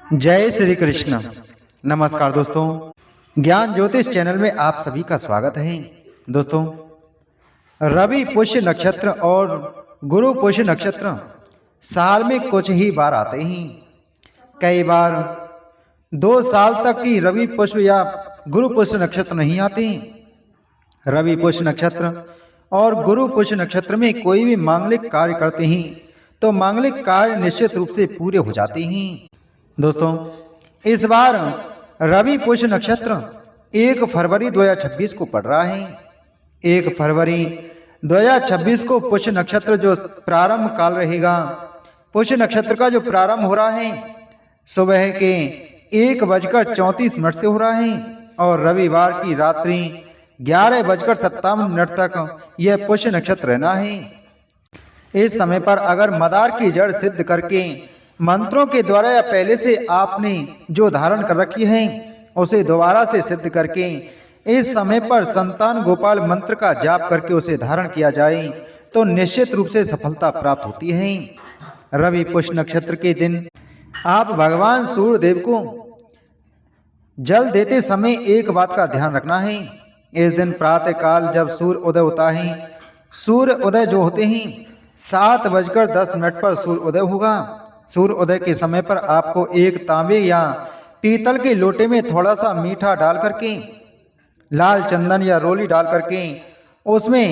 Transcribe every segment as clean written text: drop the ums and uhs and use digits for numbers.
जय श्री कृष्ण। नमस्कार दोस्तों, ज्ञान ज्योतिष चैनल में आप सभी का स्वागत है। दोस्तों, रवि पुष्य नक्षत्र और गुरु पुष्य नक्षत्र साल में कुछ ही बार आते हैं। कई बार 2 साल तक की रवि पुष्य या गुरु पुष्य नक्षत्र नहीं आते। रवि पुष्य नक्षत्र और गुरु पुष्य नक्षत्र में कोई भी मांगलिक कार्य करते हैं तो मांगलिक कार्य निश्चित रूप से पूरे हो जाते हैं। दोस्तों, इस बार रवि पुष्य नक्षत्र 1 फरवरी 2026 को पड़ रहा है। 1 फरवरी 2026 को पुष्य नक्षत्र जो प्रारंभ काल रहेगा, पुष्य नक्षत्र का जो प्रारंभ हो रहा है सुबह के 1:34 से हो रहा है और रविवार की रात्रि 11:57 तक यह पुष्य नक्षत्र रहना है। इस समय पर अगर मदार की जड़ सिद्ध करके मंत्रों के द्वारा या पहले से आपने जो धारण कर रखी है उसे दोबारा से सिद्ध करके इस समय पर संतान गोपाल मंत्र का जाप करके उसे धारण किया जाए तो निश्चित रूप से सफलता प्राप्त होती है। रवि पुष्य नक्षत्र के दिन आप भगवान सूर्य देव को जल देते समय एक बात का ध्यान रखना है। इस दिन प्रातः काल जब सूर्य उदय होता है, सूर्य उदय जो होते हैं 7:10 पर सूर्य उदय होगा। सूर्य उदय के समय पर आपको एक तांबे या पीतल के लोटे में थोड़ा सा मीठा डाल करके, लाल चंदन या रोली डाल करके, उसमें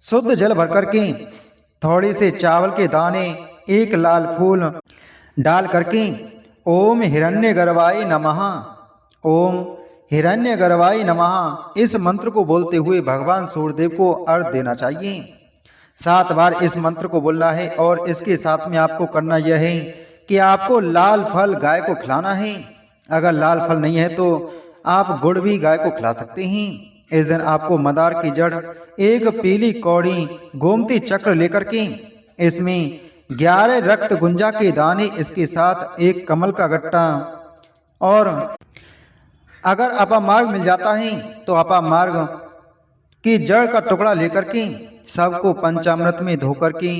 शुद्ध जल भर करके, थोड़े से चावल के दाने, एक लाल फूल डाल करके ओम हिरण्यगर्भाय नमः, ओम हिरण्यगर्भाय नमः इस मंत्र को बोलते हुए भगवान सूर्यदेव को अर्घ्य देना चाहिए। 7 बार इस मंत्र को बोलना है और इसके साथ में आपको करना यह है कि आपको लाल फल गाय को खिलाना है। अगर लाल फल नहीं है तो आप गुड़ भी गाय को खिला सकते हैं। इस दिन आपको मदार की जड़, एक पीली कौड़ी, गोमती चक्र लेकर के इसमें 11 रक्त गुंजा के दाने, इसके साथ एक कमल का गट्टा और अगर अपामार्ग मिल जाता है तो अपामार्ग की जड़ का टुकड़ा लेकर के सबको पंचामृत में धोकर के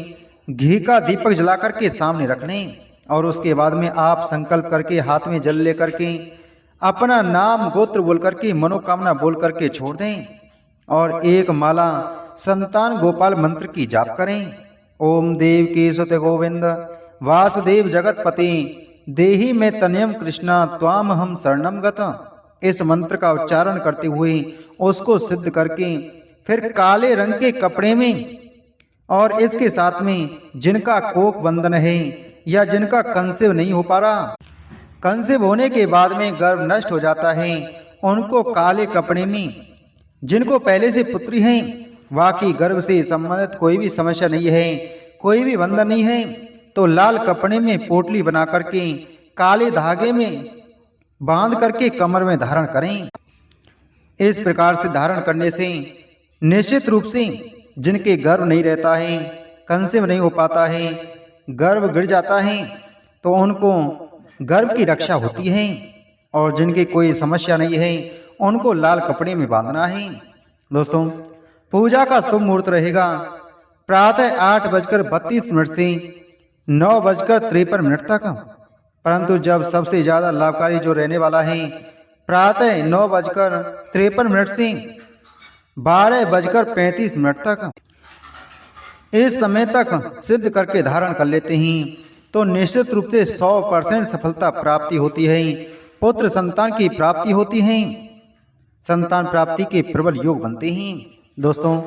घी का दीपक जलाकर के सामने रख लें और उसके बाद में आप संकल्प करके हाथ में जल लेकर के अपना नाम गोत्र बोल करके, मनोकामना बोल करके छोड़ दें और एक माला संतान गोपाल मंत्र की जाप करें। ओम देव की सुत गोविंद वासुदेव जगतपति देहि में तनयम कृष्णा त्वाम हम शरणम गत, इस मंत्र का उच्चारण करते हुए उसको सिद्ध करके फिर काले रंग के कपड़े में और इसके साथ में जिनका कोक बंधन है या जिनका कंसेव नहीं हो पा रहा, कंसेव होने के बाद में गर्भ नष्ट हो जाता है, उनको काले कपड़े में, जिनको पहले से पुत्री है, वाकई गर्भ से संबंधित कोई भी समस्या नहीं है, कोई भी बंधन नहीं है, तो लाल कपड़े में पोटली बना करके काले धागे में बांध करके कमर में धारण करें। इस प्रकार से धारण करने से निश्चित रूप से जिनके गर्भ नहीं रहता है, कंसेव नहीं हो पाता है, गर्भ गिर जाता है, तो उनको गर्भ की रक्षा होती है और जिनकी कोई समस्या नहीं है उनको लाल कपड़े में बांधना है। दोस्तों, पूजा का शुभ मुहूर्त रहेगा प्रातः 8:32 से 9:53 तक, परंतु जब सबसे ज़्यादा लाभकारी जो रहने वाला है प्रातः 9:53 से 12:35 तक, इस समय तक सिद्ध करके धारण कर लेते हैं तो निश्चित रूप से 100% सफलता प्राप्ति होती है, पुत्र संतान की प्राप्ति होती है, संतान प्राप्ति के प्रबल योग बनते हैं। दोस्तों,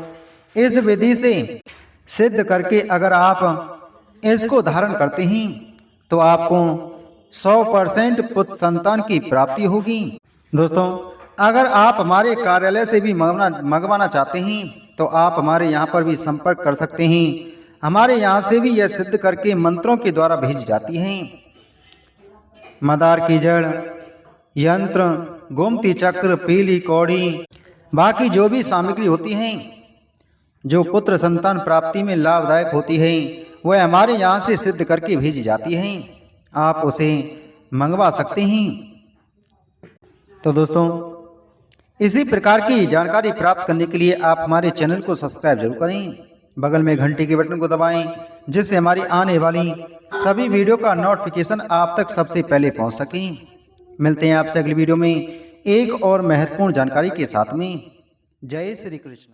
इस विधि से सिद्ध करके अगर आप इसको धारण करते हैं तो आपको 100% पुत्र संतान की प्राप्ति होगी। दोस्तों, अगर आप हमारे कार्यालय से भी मंगवाना चाहते हैं तो आप हमारे यहाँ पर भी संपर्क कर सकते हैं। हमारे यहाँ से भी यह सिद्ध करके मंत्रों के द्वारा भेजी जाती हैं। मदार की जड़, यंत्र, गोमती चक्र, पीली कौड़ी, बाकी जो भी सामग्री होती हैं जो पुत्र संतान प्राप्ति में लाभदायक होती है वह हमारे यहाँ से सिद्ध करके भेजी जाती हैं। आप उसे मंगवा सकते हैं। तो दोस्तों, इसी प्रकार की जानकारी प्राप्त करने के लिए आप हमारे चैनल को सब्सक्राइब जरूर करें बगल में घंटी के बटन को दबाएं, जिससे हमारी आने वाली सभी वीडियो का नोटिफिकेशन आप तक सबसे पहले पहुंच सके। मिलते हैं आपसे अगली वीडियो में एक और महत्वपूर्ण जानकारी के साथ में। जय श्री कृष्ण।